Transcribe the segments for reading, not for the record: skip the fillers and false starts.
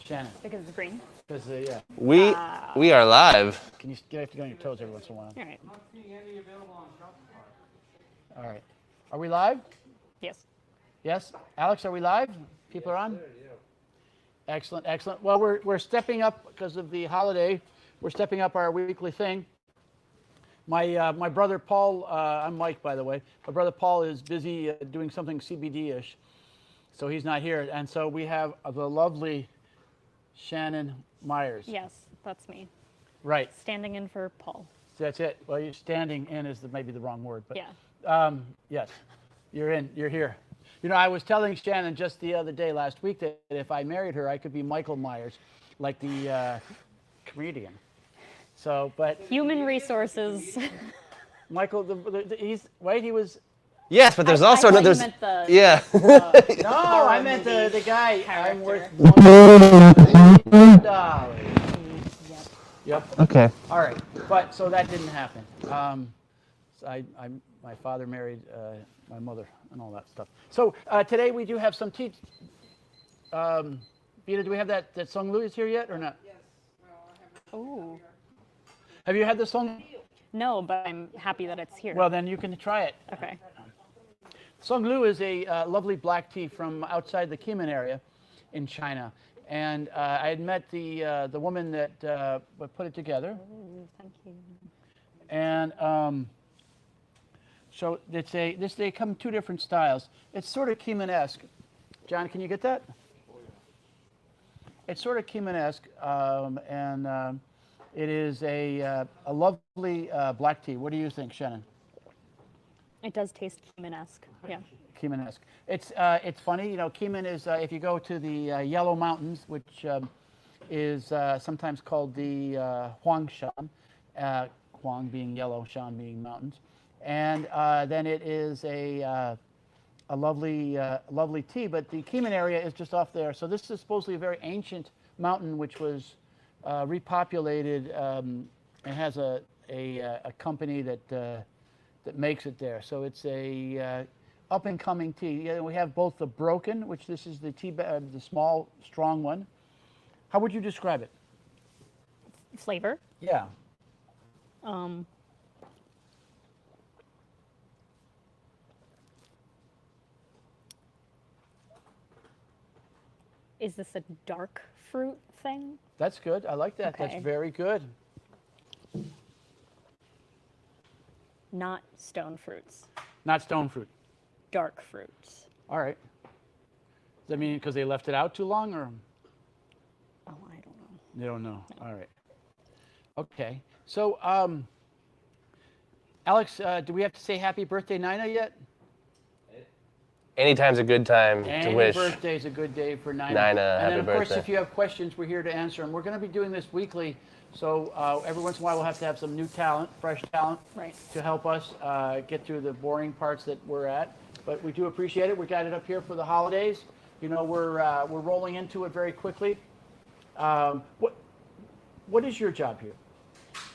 Shannon. Because it's green. Because, yeah. We are live. Can you have to go on your toes every once in a while? All right. All right. Are we live? Yes. Yes? Alex, are we live? People are on? Excellent, excellent. Well, we're stepping up because of the holiday. We're stepping up our weekly thing. My brother Paul, I'm Mike, by the way. My brother Paul is busy doing something CBD-ish, so he's not here. And so we have the lovely Shannon Myers. Yes, that's me. Right. Standing in for Paul. That's it. Well, you're standing in is maybe the wrong word, but yeah. Yes, you're in. You're here. You know, I was telling Shannon just the other day, last week, that if I married her, I could be Michael Myers, like the comedian. So, but human resources. Michael, he's right. He was. Yes, but there's also another. Yeah. No, I meant the guy. I'm worth $1,000,000. Yep. Okay. All right, but so that didn't happen. So my father married my mother and all that stuff. So today we do have some tea. Vita, do we have that Song Louis here yet or not? Yes. Well, I have. Oh. Have you had the Song? No, but I'm happy that it's here. Well, then you can try it. Okay. Song Lu is a lovely black tea from outside the Kinmen area in China. And I had met the woman that put it together. Oh, thank you. And so they come in two different styles. It's sort of Kinmen-esque. John, can you get that? It's sort of Kinmen-esque, and it is a lovely black tea. What do you think, Shannon? It does taste Kinmen-esque. Yeah. Kinmen-esque. It's funny, you know. Kinmen is if you go to the Yellow Mountains, which is sometimes called the Huangshan, Huang being yellow, Shan being mountains, and then it is a lovely tea. But the Kinmen area is just off there. So this is supposedly a very ancient mountain, which was repopulated and has a company that makes it there. So it's a up and coming tea. Yeah, we have both the broken, which this is the tea, the small, strong one. How would you describe it? Flavor? Yeah. Is this a dark fruit thing? That's good. I like that. Okay. That's very good. Not stone fruits. Not stone fruit. Dark fruits. All right. Does that mean because they left it out too long, or? Oh, I don't know. You don't know. No. All right. Okay. So, Alex, do we have to say happy birthday, Nina, yet? Anytime's a good time to wish. Any birthday's a good day for Nina. Nina, and then, of course, birthday. if you have questions, we're here to answer them. We're going to be doing this weekly, so every once in a while we'll have to have some new talent, fresh talent, right, to help us get through the boring parts that we're at. But we do appreciate it. We got it up here for the holidays. You know, we're rolling into it very quickly. What is your job here?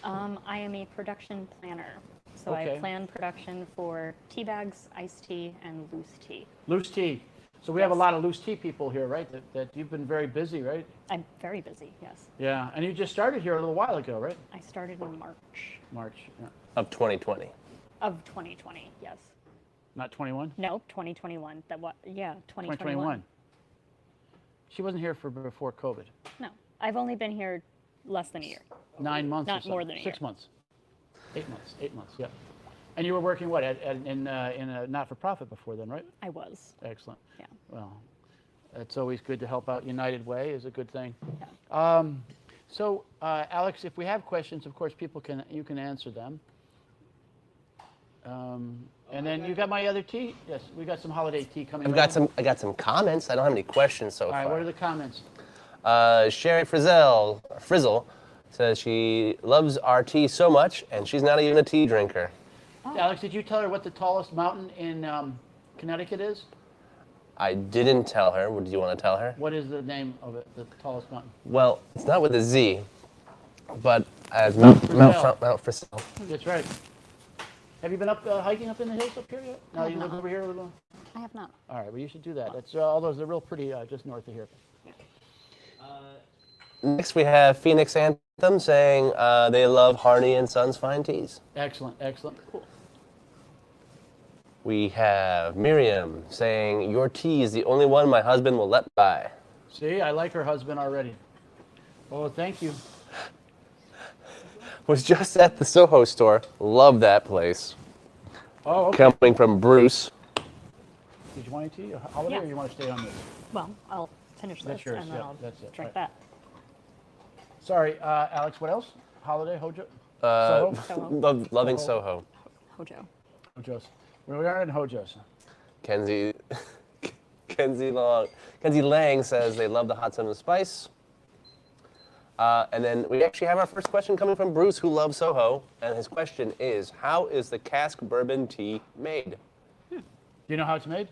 I am a production planner. So okay. I plan production for tea bags, iced tea, and loose tea. Loose tea. So we have a lot of loose tea people here, right? That you've been very busy, right? I'm very busy, yes. Yeah, and you just started here a little while ago, right? I started in March. March, yeah. Of 2020. Of 2020, yes. Not 21? No, 2021. Yeah, 2021. 2021. She wasn't here before COVID. No, I've only been here less than a year. 9 months. Not more than a year. 6 months. 8 months. 8 months. Yeah. And you were working what in a not-for-profit before then, right? I was. Excellent. Yeah. Well, it's always good to help out. United Way is a good thing. Yeah. So, Alex, if we have questions, of course, you can answer them. And then you got my other tea? Yes, we got some holiday tea coming. I got some comments. I don't have any questions so far. All right, what are the comments? Sherry Frizzle says she loves our tea so much, and she's not even a tea drinker. Oh. Alex, did you tell her what the tallest mountain in Connecticut is? I didn't tell her. Do you want to tell her? What is the name of it, the tallest mountain? Well, it's not with a Z, but as Mount Frizzle. That's right. Have you been up hiking up in the hills up here yet? No, you live over here a little? I have not. All right, well, you should do that. That's all those are real pretty just north of here. Next, we have Phoenix Anthem saying they love Harney and Sons fine teas. Excellent, excellent. Cool. We have Miriam saying your tea is the only one my husband will let buy. See, I like her husband already. Oh, thank you. Was just at the Soho store. Love that place. Oh, okay. Coming from Bruce. Did you want any tea, holiday, Yeah. or you want to stay on this? Well, I'll finish That's this yours, and then yeah, I'll that's it. drink Right. that. Sorry, Alex, what else? Holiday, Hojo? Soho. Loving Soho. Soho. Hojo. Hojo's. We are in Hojo's. Kenzie Lang says they love the hot cinnamon spice. And then we actually have our first question coming from Bruce, who loves Soho. And his question is, how is the Cask bourbon tea made? Do you know how it's made?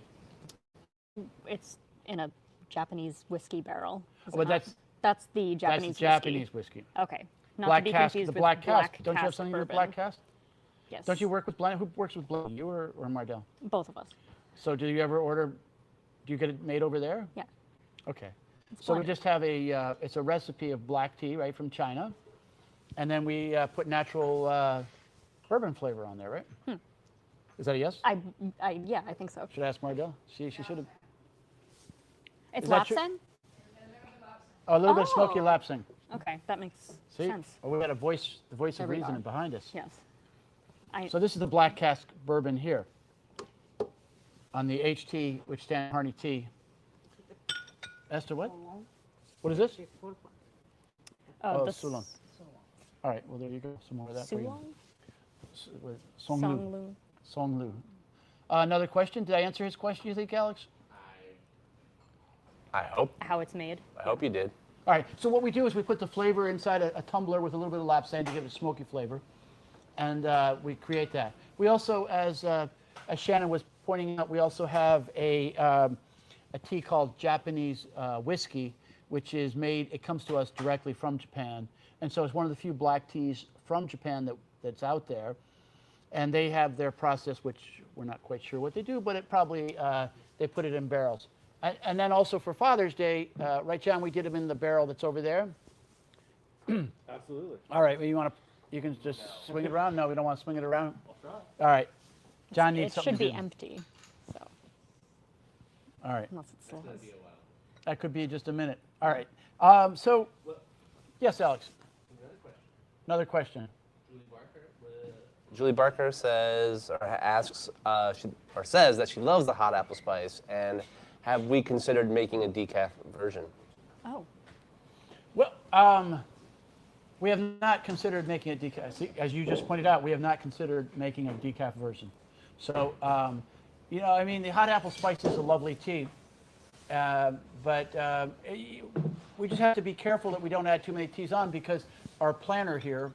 It's in a Japanese whiskey barrel. is Oh, it but not? That's the That's Japanese the Japanese whiskey. Okay. Not Black to be cask, confused the with black cask. Don't you have cask something to do with bourbon. black cask? Yes. Don't you work with Blend? Who works with Blend? You or Mardell? Both of us. So do you ever order, do you get it made over there? Yeah. Okay. So we blended. just have it's a recipe of black tea, right, from China. And then we put natural bourbon flavor on there, right? Is that a yes? Yeah, I think so. Should I ask Mardell? She should have. It's Is that true? lapsang? Oh, a little bit of smoky Oh. lapsing. Okay, that makes See? sense. Oh, we got the voice There of we reason are. behind us. Yes. So this is the black cask bourbon here. On the HT, which stands for Harney Tea. Esther, what? What is this? Oh, this Sulong. All right, well, there you go. Some more of that for you. Sulong? Songlu. Songlu. Songlu. Another question? Did I answer his question, you think, Alex? I hope How it's made. you did. All right, so what we do is we put the flavor inside a tumbler with a little bit of lapsang to give it a smoky flavor, and we create that. We also, as Shannon was pointing out, we also have a tea called Japanese whiskey, which is made, it comes to us directly from Japan, and so it's one of the few black teas from Japan that's out there, and they have their process, which we're not quite sure what they do, but it probably, they put it in barrels. And then also for Father's Day, right, John, we did them in the barrel that's over there. Absolutely. All right, well, you can just swing it around? No, we don't want to swing it around? I'll try. All right. John needs It something should to be do. empty, so All right, unless it's slow. that could be just a minute. All right, so, yes, Alex, another question. Julie Barker says or asks or says that she loves the hot apple spice, and have we considered making a decaf version? Oh, Well, we have not considered making a decaf. See, as you just pointed out, we have not considered making a decaf version. So, you know, I mean, the hot apple spice is a lovely tea, but we just have to be careful that we don't add too many teas on because our planner here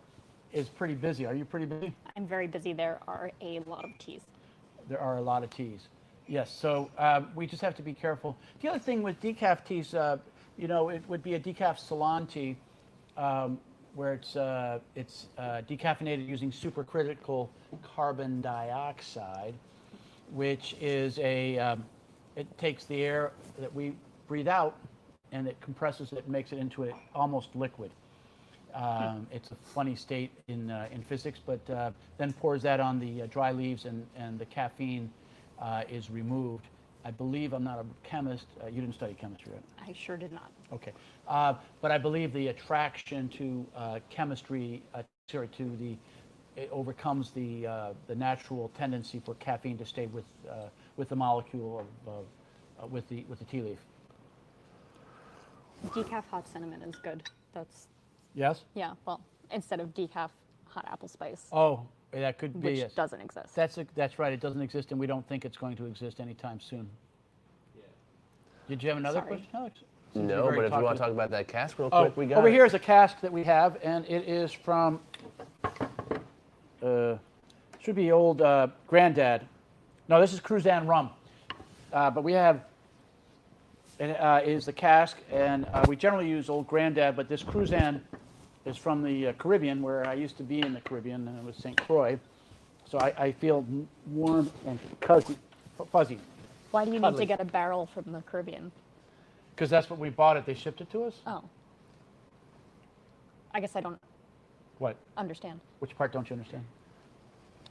is pretty busy. Are you pretty busy? I'm very busy. There are a lot of teas. There are a lot of teas. Yes, so we just have to be careful. The other thing with decaf teas, you know, it would be a decaf Ceylon tea where it's decaffeinated using supercritical carbon dioxide, which is it takes the air that we breathe out and it compresses it and makes it into an almost liquid. It's a funny state in physics, but then pours that on the dry leaves and the caffeine is removed. I believe, I'm not a chemist, you didn't study chemistry, right? I sure did not. Okay, but I believe the attraction to chemistry, it overcomes the natural tendency for caffeine to stay with the molecule with the tea leaf. Decaf hot cinnamon is good. That's, Yes? yeah, well, instead of decaf hot apple spice, Oh, that could be. which Yes. doesn't exist. That's right. It doesn't exist, and we don't think it's going to exist anytime soon. Did you have another Sorry. question, Alex? Seems to be No, very but if you want talkative. to talk about that cask real Oh, quick, we got over it. here is a cask that we have, and it is from, should be old Granddad. No, this is Cruzan rum. But we have, it is the cask, and we generally use old Granddad, but this Cruzan is from the Caribbean, where I used to be in the Caribbean, and it was St. Croix. So I feel warm and fuzzy, Why do you need cuddly. to get a barrel from the Caribbean? because that's what we bought it. They shipped it to us. Oh, I guess I don't What? understand. Which part don't you understand?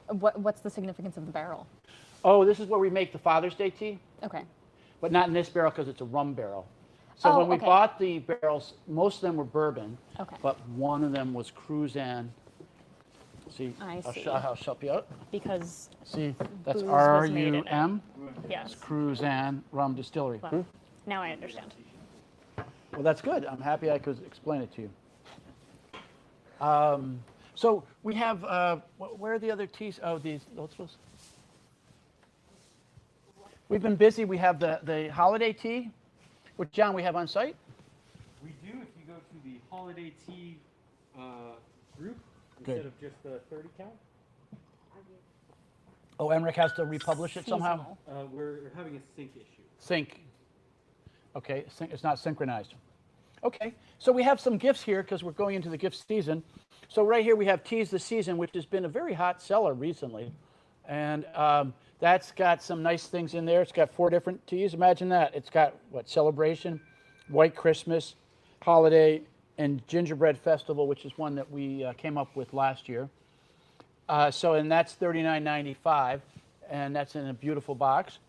What's the significance of the barrel? Oh, this is where we make the Father's Day tea, Okay. but not in this barrel because it's a rum barrel. So Oh, when we okay. bought the barrels, most of them were bourbon, Okay. but one of them was Cruzan. See, I see. I'll help you out. Because See, that's Booze was made in it. R-U-M. yes. Cruzan Rum Distillery. Well, now I understand. Well, that's good. I'm happy I could explain it to you. So we have, where are the other teas? Oh, those ones. We've been busy. We have the holiday tea, which, John, we have on site. We do if you go to the holiday tea group Good. instead of just the 30 count. Oh, Emmerich has to republish it somehow? Seasonal. We're having a sync issue. Sync. Okay, it's not synchronized. Okay, so we have some gifts here because we're going into the gift season. So right here we have Teas the Season, which has been a very hot seller recently. And that's got some nice things in there. It's got 4 different teas. Imagine that. It's got, what, Celebration, White Christmas, Holiday, and Gingerbread Festival, which is one that we came up with last year. And that's $39.95, and that's in a beautiful box.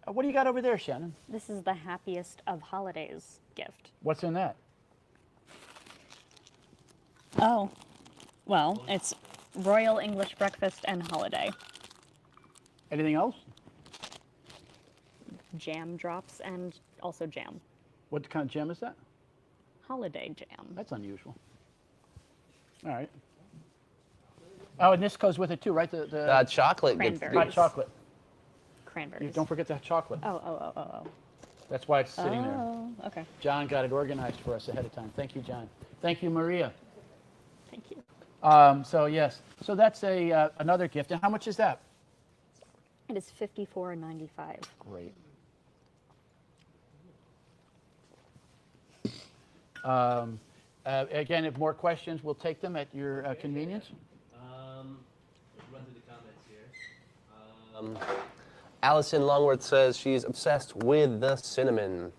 What do you got over there, Shannon? This is the happiest of holidays gift. What's in that? Oh, well, it's Royal English Breakfast and Holiday. Anything else? Jam drops and also jam. What kind of jam is that? Holiday jam. That's unusual. All right. Oh, and this goes with it too, right? The Chocolate. Cranberries. hot chocolate. Cranberries. Don't forget the hot chocolate. Oh. That's why it's sitting there. Oh, okay. John got it organized for us ahead of time. Thank you, John. Thank you, Maria. Thank you. So yes, so that's another gift. And how much is that? It is $54.95. Great. Again, if more questions, we'll take them at your convenience. Run through the comments here. Allison Longworth says she's obsessed with the cinnamon.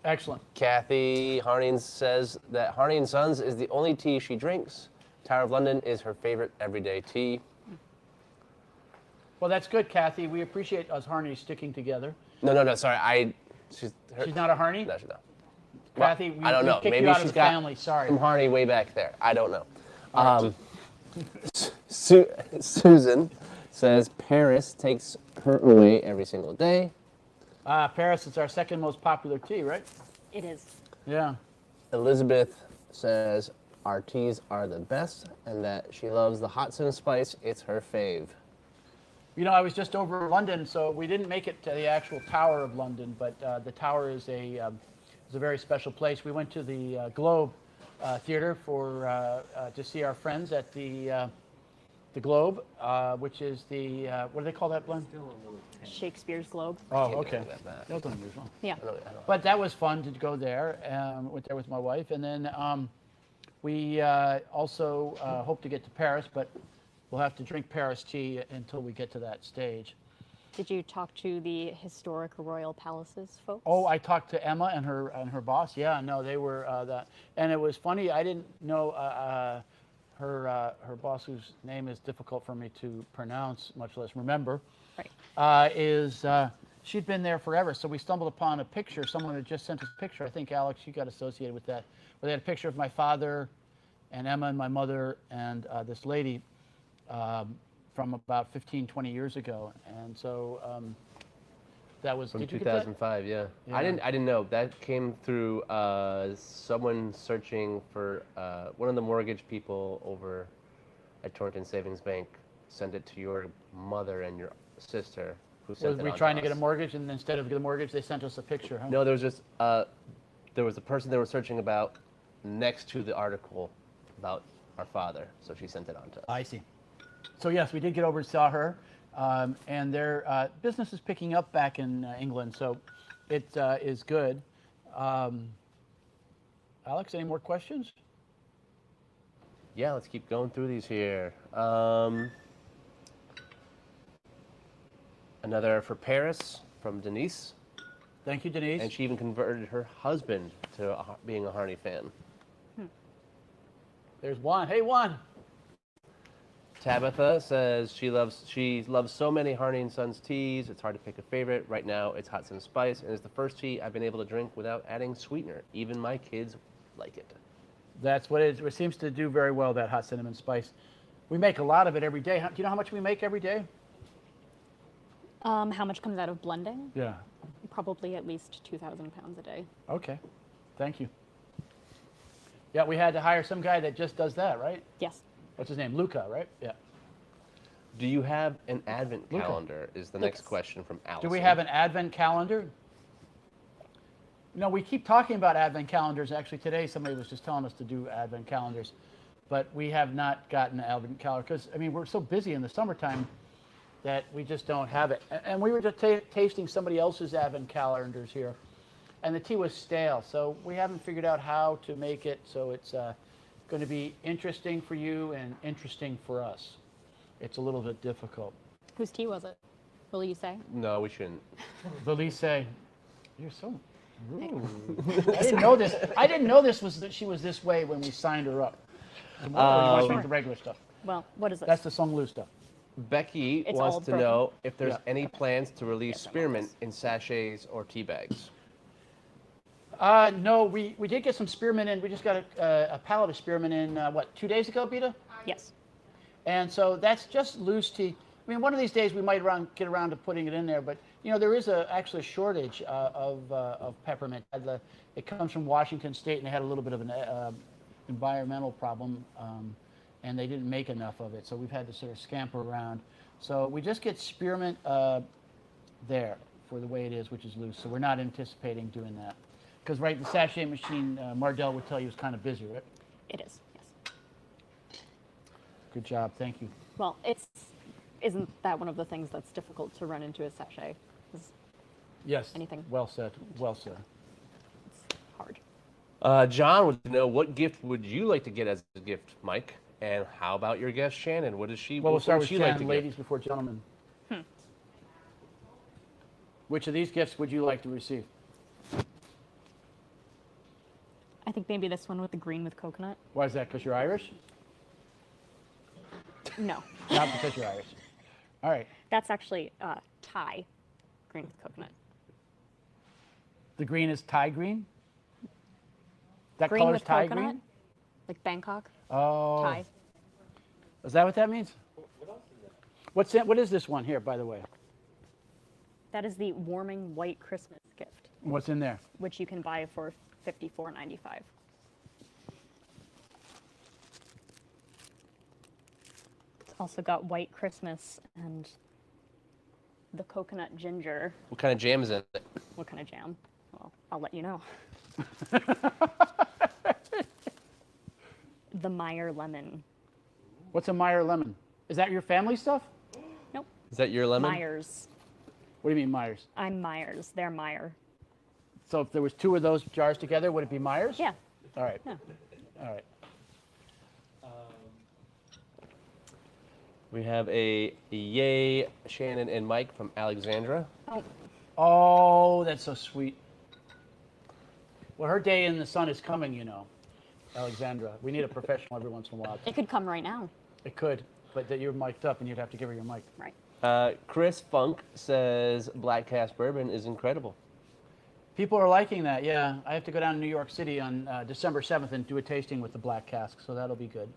Excellent. Kathy Harning says that Harning & Sons is the only tea she drinks. Tower of London is her favorite everyday tea. Well, that's good, Kathy. We appreciate us Harney sticking together. No, sorry. She's not a Harney? No, she's not. Kathy, I don't know. kicked Maybe you out she's of the got family. Sorry. some Harney way back there. I don't know. Susan says Paris takes her away every single day. Paris, it's our second most popular tea, right? It is. Yeah. Elizabeth says our teas are the best and that she loves the hot cinnamon spice. It's her fave. You know, I was just over in London, so we didn't make it to the actual Tower of London, but the Tower is a very special place. We went to the Globe Theater to see our friends at the Globe, which is the what do they call that, Glenn? Shakespeare's Globe. Oh, okay. That. That was unusual. Yeah. I don't But that was fun to go there. Went there with my wife, and then we also hope to get to Paris, but we'll have to drink Paris tea until we get to that stage. Did you talk to the historic royal palaces folks? Oh, I talked to Emma and her boss. Yeah, no, they were that, and it was funny. I didn't know her boss, whose name is difficult for me to pronounce, much less remember. Right. She'd been there forever. So we stumbled upon a picture. Someone had just sent us a picture. I think, Alex, you got associated with that. Where they had a picture of my father and Emma and my mother and this lady from about 15, 20 years ago. And so that was, From did you get that? 2005, yeah. Yeah. I didn't know. That came through someone searching for one of the mortgage people over at Torrington Savings Bank sent it to your mother and your sister, who sent Was it we on trying to us. get a mortgage, and instead of get a mortgage, they sent us a picture, huh? No, there was just there was a person they were searching about next to the article about our father, so she sent it on to us. I see. So yes, we did get over and saw her, and their business is picking up back in England, so it is good. Alex, any more questions? Yeah, let's keep going through these here. Another for Paris from Denise. Thank you, Denise. And she even converted her husband to being a Harney fan. There's Juan. Hey, Juan. Tabitha says she loves so many Harney and Sons teas. It's hard to pick a favorite. Right now, it's Hot Cinnamon Spice, and it's the first tea I've been able to drink without adding sweetener. Even my kids like it. That's what it seems to do very well, that hot cinnamon spice. We make a lot of it every day. Do you know how much we make every day? How much comes out of blending? Yeah. Probably at least 2,000 pounds a day. Okay. Thank you. Yeah, we had to hire some guy that just does that, right? Yes. What's his name? Luca, right? Yeah. Do you have an advent Luca. calendar? Is the next Lucas. question from Allison. Do we have an advent calendar? No, we keep talking about advent calendars. Actually, today somebody was just telling us to do advent calendars, but we have not gotten an advent calendar because, I mean, we're so busy in the summertime that we just don't have it. And we were just tasting somebody else's advent calendars here, and the tea was stale, so we haven't figured out how to make it so it's going to be interesting for you and interesting for us. It's a little bit difficult. Whose tea was it? Will you say? No, we shouldn't. Valise, you're so rude. I didn't know this. I didn't know this was that she was this way when we signed her up. Or you want to drink the regular stuff? Well, what is this? That's the Songlu stuff. Becky It's all wants to broken. know if there's Yeah. any plans to release spearmint in sachets or tea bags. No, we did get some spearmint in. We just got a pallet of spearmint in, 2 days ago, Beta? Yes. And so that's just loose tea. I mean, one of these days we might get around to putting it in there, but there is actually a shortage of peppermint. It comes from Washington State, and they had a little bit of an environmental problem, and they didn't make enough of it, so we've had to sort of scamper around. So we just get spearmint there for the way it is, which is loose. So we're not anticipating doing that, because the sachet machine, Mardell would tell you, is kind of busy, right? It is. Yes. Good job, thank you. Well, isn't that one of the things that's difficult to run into a sachet? Yes. Anything. Well said. Well said. It's hard. John would know, what gift would you like to get as a gift, Mike? And how about your guest, Shannon? What does she? Well, we'll what start would with she Shannon, like to ladies before gentlemen. Which of these gifts would you like to receive? I think maybe this one with the green with coconut. Why is that? Because you're Irish? No, Not because you're Irish. All right. that's actually Thai green with coconut. The green is Thai green? That Green color's with Thai coconut, green? like Bangkok, Oh. Thai. Is that what that means? What is this one here, by the way? That is the warming white Christmas gift, What's in there? which you can buy for $54.95. It's also got white Christmas and the coconut ginger. What kind of jam is in it? What kind of jam? Well, I'll let you know. The Meyer lemon. What's a Meyer lemon? Is that your family stuff? Nope. Is that your lemon? Myers. What do you mean Myers? I'm Myers. They're Meyer. So if there was two of those jars together, would it be Myers? Yeah. All right. Yeah. All right. We have a yay, Shannon and Mike from Alexandra. Oh, Oh, that's so sweet. Well, her day in the sun is coming, Alexandra. We need a professional every once in a while. it could come right now. It could, but that you're mic'd up and you'd have to give her your mic. Right. Chris Funk says Black Cask Bourbon is incredible. People are liking that, yeah. I have to go down to New York City on December 7th and do a tasting with the Black Cask, so that'll be good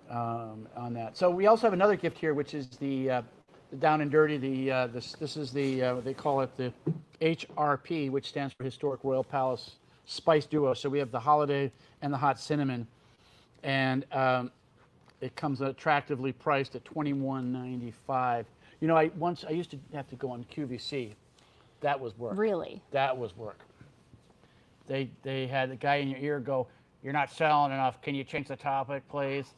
on that. So we also have another gift here, which is the Down and Dirty. This is they call it the HRP, which stands for Historic Royal Palace Spice Duo. So we have the Holiday and the Hot Cinnamon, and it comes attractively priced at $21.95. I used to have to go on QVC. That was work. Really? That was work. They had the guy in your ear go, "You're not selling enough. Can you change the topic, please?"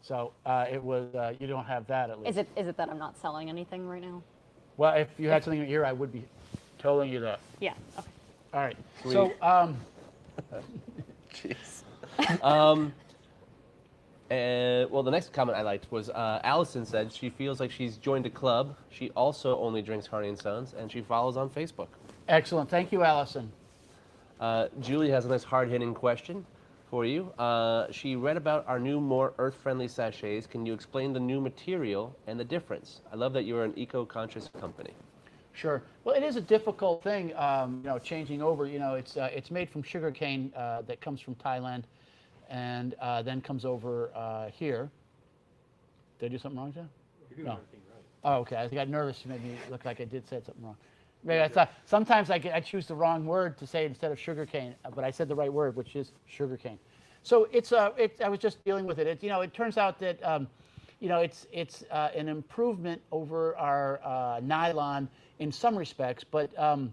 So it was. You don't have that at least. Is it that I'm not selling anything right now? Well, if you had something in your ear, I would be telling you that. Yeah. Okay. All right. Sweet. So Jeez. Well, the next comment I liked was Allison said she feels like she's joined a club. She also only drinks Harney and Sons, and she follows on Facebook. excellent. Thank you, Allison. Julie has a nice hard-hitting question. for you. She read about our new, more earth-friendly sachets. Can you explain the new material and the difference? I love that you're an eco-conscious company. Sure. Well, it is a difficult thing, changing over. It's made from sugar cane that comes from Thailand, and then comes over here. Did I do something wrong, John? You're doing No. everything right. Oh, okay. I got nervous. It made me look like I did say something wrong. Maybe I thought sometimes I choose the wrong word to say instead of sugar cane, but I said the right word, which is sugar cane. So I was just dealing with it. It turns out that it's an improvement over our nylon in some respects, but the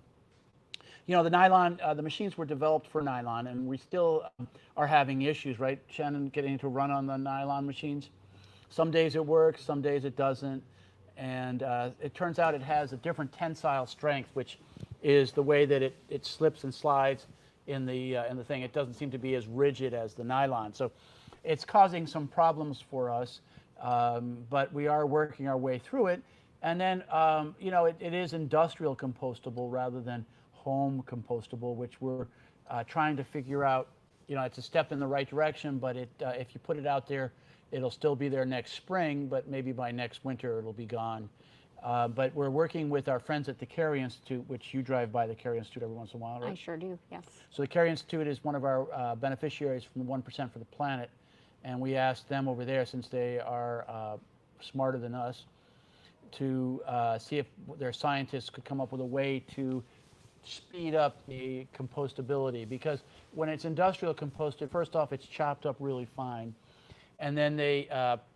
nylon, the machines were developed for nylon, and we still are having issues, right, Shannon, getting to run on the nylon machines. Some days it works, some days it doesn't. And it turns out it has a different tensile strength, which is the way that it slips and slides in the thing. It doesn't seem to be as rigid as the nylon. So it's causing some problems for us, but we are working our way through it. And then, it is industrial compostable rather than home compostable, which we're trying to figure out. It's a step in the right direction, but if you put it out there, it'll still be there next spring, but maybe by next winter it'll be gone. But we're working with our friends at the Carey Institute, which you drive by the Carey Institute every once in a while, right? I sure do, yes. So the Carey Institute is one of our beneficiaries from the 1% for the Planet. And we asked them over there, since they are smarter than us, to see if their scientists could come up with a way to speed up the compostability. Because when it's industrial composted, first off, it's chopped up really fine. And then they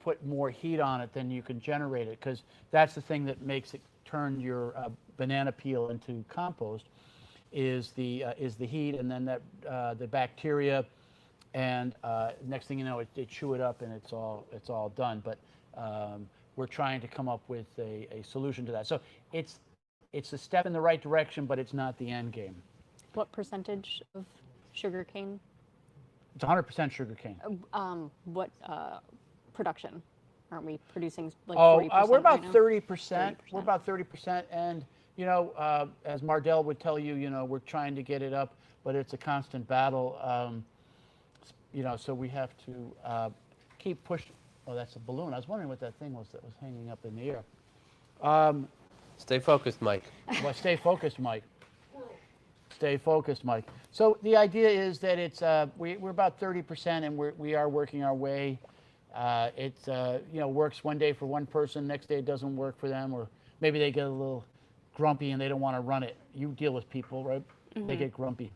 put more heat on it than you can generate it, because that's the thing that makes it turn your banana peel into compost, is the heat, and then the bacteria, and next thing you know, they chew it up and it's all done. But we're trying to come up with a solution to that. So it's a step in the right direction, but it's not the end game. What percentage of sugar cane? It's 100% sugar cane. What production? Aren't we producing like 40% we're about right now? 30%. 30%. We're about 30%, and as Mardell would tell you, we're trying to get it up, but it's a constant battle. So we have to keep pushing. Oh, that's a balloon. I was wondering what that thing was that was hanging up in the air. Stay focused, Mike. Well, stay focused, Mike. Stay focused, Mike. So the idea is that it's we're about 30%, and we are working our way. It works one day for one person, next day it doesn't work for them, or maybe they get a little grumpy and they don't want to run it. You deal with people, right? Mm-hmm. They get grumpy.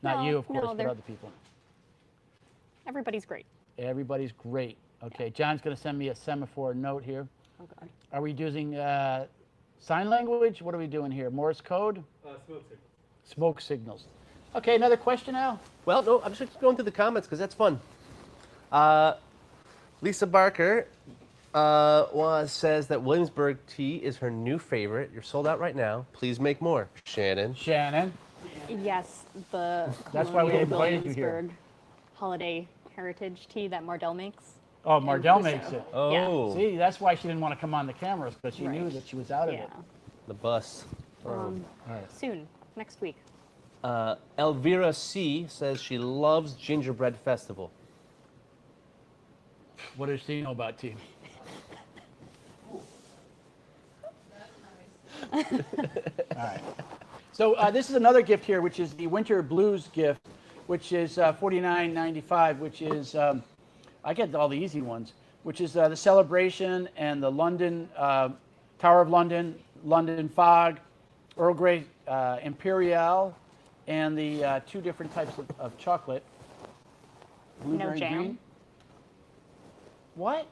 Not you, of course, but other people. Everybody's great. Everybody's great. Okay, John's going to send me a semaphore note here. Oh, God. Are we using sign language? What are we doing here? Morse code? Smoke signal. Smoke signals. Okay, another question, Al? Well, no, I'm just going through the comments because that's fun. Lisa Barker says that Williamsburg tea is her new favorite. You're sold out right now. Please make more. Shannon. Shannon? Yes, the That's why we Colonial invited you here. Williamsburg holiday heritage tea that Mardell makes. Oh, Mardell And makes Russo. it. Oh, See, that's why she didn't want to come on the cameras, because she knew Right. that she was out of Yeah. it. the bus. Soon, next week. Elvira C says she loves Gingerbread Festival. What does she know about tea? All right. So this is another gift here, which is the Winter Blues gift, which is $49.95, which is, I get all the easy ones, which is the Celebration and the London, Tower of London, London Fog, Earl Grey Imperial, and the two different types of chocolate. Blueberry jam? green. What?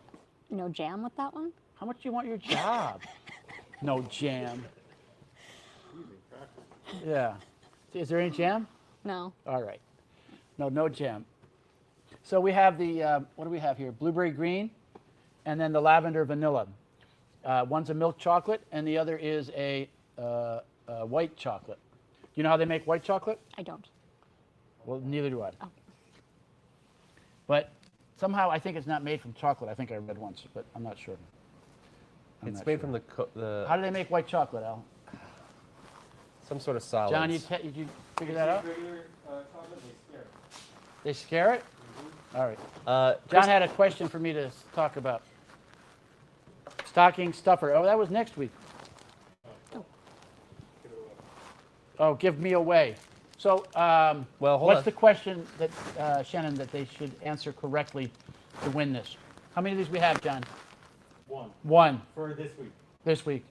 No jam with that one? How much do you want your job? No jam. Yeah. Is there any jam? No. All right. No jam. So we have the, what do we have here? Blueberry green, and then the lavender vanilla. One's a milk chocolate, and the other is a white chocolate. Do you know how they make white chocolate? I don't. Well, neither do I. Oh. But somehow I think it's not made from chocolate. I think I read once, but I'm not sure. It's made from the How do they make white chocolate, Al? some sort of solids. John, did you figure that out? Regular chocolate, they scare it. They scare it? Yeah. All right. Chris- John had a question for me to talk about. Stocking stuffer. Oh, that was next week. Oh, give me away. So, Well, hold what's on. the question that Shannon that they should answer correctly to win this? How many of these we have, John? One One for this week. this week.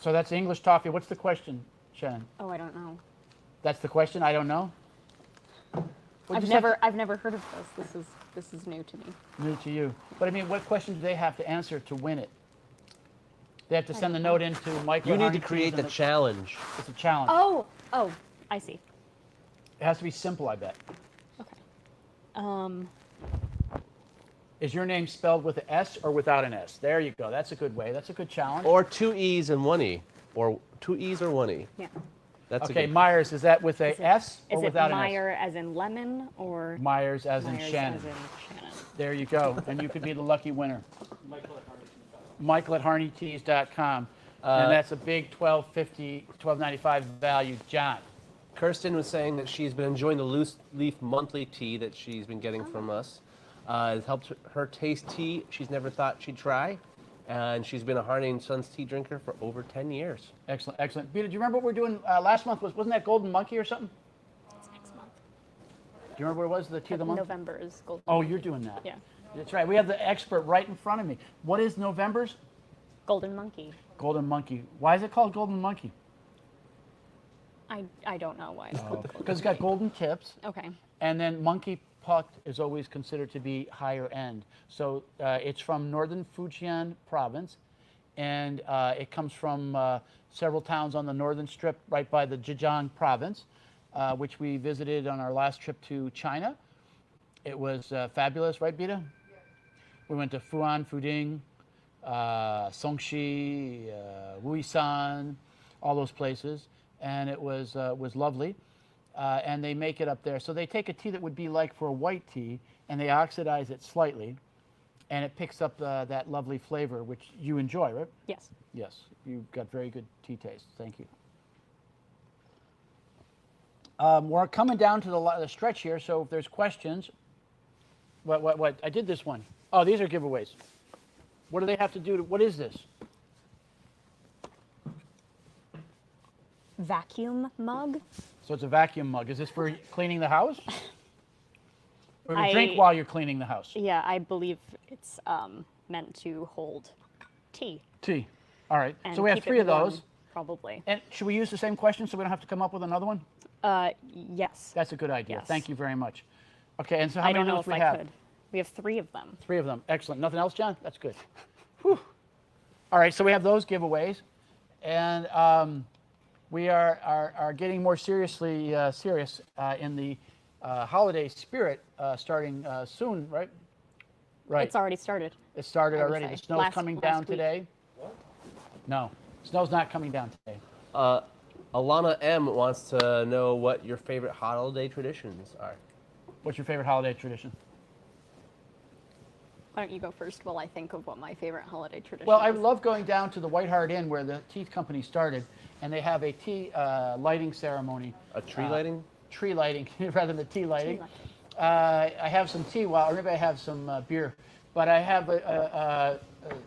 So that's English toffee. What's the question, Shannon? Oh, I don't know. That's the question. I don't know. I've never heard of this. This is new to me. New to you. But I mean, what question do they have to answer to win it? They have to send the don't note into Michael. You need to Harrington's create the and challenge. It's a challenge. Oh, I see. It has to be simple, I bet. Okay. Is your name spelled with an S or without an S? There you go. That's a good way. That's a good challenge. Or 2 E's and 1 E. Or 2 E's or 1 E. Yeah. That's Okay, a good. Myers, is that with a S or Is it without an Meyer as in lemon or S? Myers as in Myers Shannon. as in Shannon? There you go. And you could be the lucky winner. Michael at Harvey. Michael at harneyteas.com. And that's a big $12.95 value. John. Kirsten was saying that she's been enjoying the loose leaf monthly tea that she's been getting from us. It helped her taste tea she's never thought she'd try. And she's been a Harney & Sons tea drinker for over 10 years. Excellent, excellent. Peter, do you remember what we were doing last month? Wasn't that Golden Monkey or something? It's next month. Do you remember what it was, the tea of the month? November is golden. Oh, you're doing that. Yeah. That's right. We have the expert right in front of me. What is November's? Golden monkey. Golden Monkey. Why is it called Golden Monkey? I don't know why it's called golden. Because it's got golden tips, Okay. and then monkey puck is always considered to be higher end. So it's from northern Fujian province, and it comes from several towns on the northern strip right by the Zhejiang province, which we visited on our last trip to China. It was fabulous, right, Bita? We went to Fuan, Fuding, Songxi, Wuisan, all those places, and it was lovely. And they make it up there. So they take a tea that would be like for a white tea, and they oxidize it slightly, and it picks up that lovely flavor, which you enjoy, right? Yes. Yes, you've got very good tea taste. Thank you. We're coming down to the stretch here, so if there's questions, what? I did this one. Oh, these are giveaways. What do they have to do? What is this? Vacuum mug. So it's a vacuum mug. Is this for cleaning the house? Or to I- drink while you're cleaning the house? Yeah, I believe it's meant to hold tea. Tea. All right. And So we have keep it 3 of warm, those. Probably. And should we use the same question so we don't have to come up with another one? Yes. That's a good idea. Yes. Thank you very much. Okay, and so how I many don't know of if those we I have? could. We have 3 of them. 3 of them. Excellent. Nothing else, John? That's good. Whew. All right, so we have those giveaways. And we are getting more seriously serious in the holiday spirit starting soon, right? Right. It's already started. It started I would already. say. The snow's Last- coming last down week. today. No, snow's not coming down today. Alana M wants to know what your favorite holiday traditions are. What's your favorite holiday tradition? Why don't you go first while I think of what my favorite holiday tradition Well, I is? love going down to the White Hart Inn where the tea company started, and they have a tea lighting ceremony. A tree lighting? Tree lighting rather than tea lighting. lighting. I have some tea, or maybe I have some beer, but I have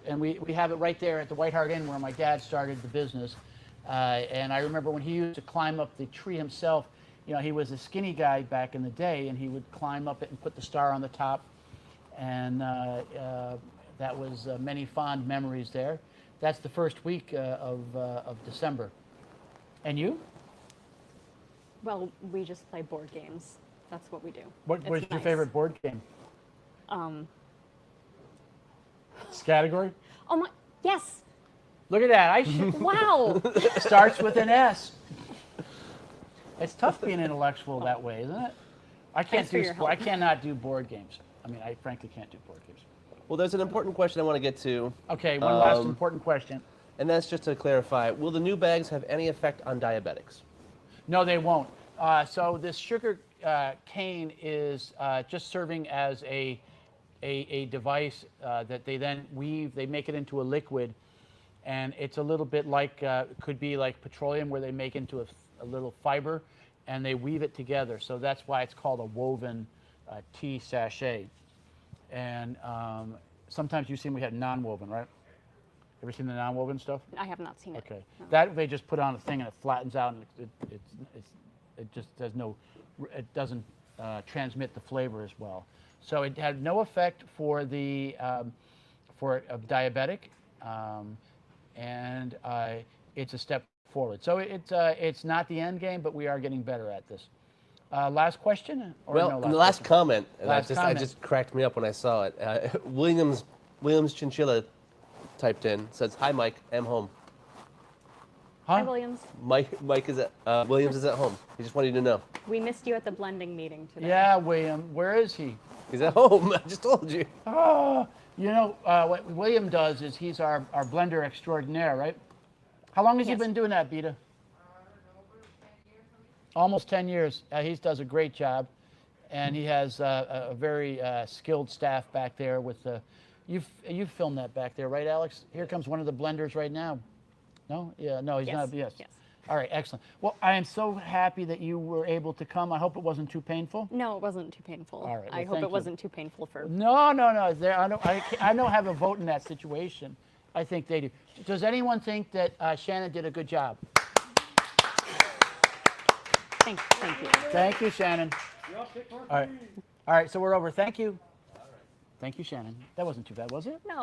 and we have it right there at the White Hart Inn where my dad started the business. And I remember when he used to climb up the tree himself. You know, he was a skinny guy back in the day, and he would climb up it and put the star on the top. And that was many fond memories there. That's the first week of December. And you? Well, we just play board games. That's what we do. What It's was your nice. favorite board game? Um, Category? oh my, yes. Look at that. Wow. Starts with an S. It's tough being intellectual that way, isn't it? I can't Thanks for your help. I cannot do board games. I mean, I frankly can't do board games. Well, there's an important question I want to get to, Okay, one last Um, important question. and that's just to clarify. Will the new bags have any effect on diabetics? No, they won't. So this sugar cane is just serving as a device that they then weave. They make it into a liquid, and it's a little bit like could be like petroleum, where they make into a little fiber, and they weave it together. So that's why it's called a woven tea sachet. And sometimes you see we have non-woven, right? Ever seen the non-woven stuff? I have not seen it. Okay. No. That they just put on a thing and it flattens out, and it just has no, it doesn't transmit the flavor as well. So it had no effect for the for a diabetic, and it's a step forward. So it's not the end game, but we are getting better at this. Last question? Or Well, no and the last question? comment, and Last I comment. just cracked me up when I saw it. Williams Chinchilla typed in, says, "Hi Mike, I'm home." Huh? Hi, Williams. Mike is at Williams is at home. He just wanted you to know. We missed you at the blending meeting today. Yeah, William. Where is he? He's at home. I just told you. Oh, you know, what William does is he's our blender extraordinaire, right? How long has he Yes. been doing that, Beta? Almost 10 years. He does a great job, and he has a very skilled staff back there with the. You've filmed that back there, right, Alex? Here comes one of the blenders right now. No? Yeah, no, he's Yes. not. Yes. Yes. All right, excellent. Well, I am so happy that you were able to come. I hope it wasn't too painful. No, it wasn't too painful. All right, I well, hope thank it you. wasn't too painful for. No. There, I don't have a vote in that situation. I think they do. Does anyone think that Shannon did a good job? Thank you. Thank you, Shannon. All right. So we're over. Thank you. Thank you, Shannon. That wasn't too bad, was it? No.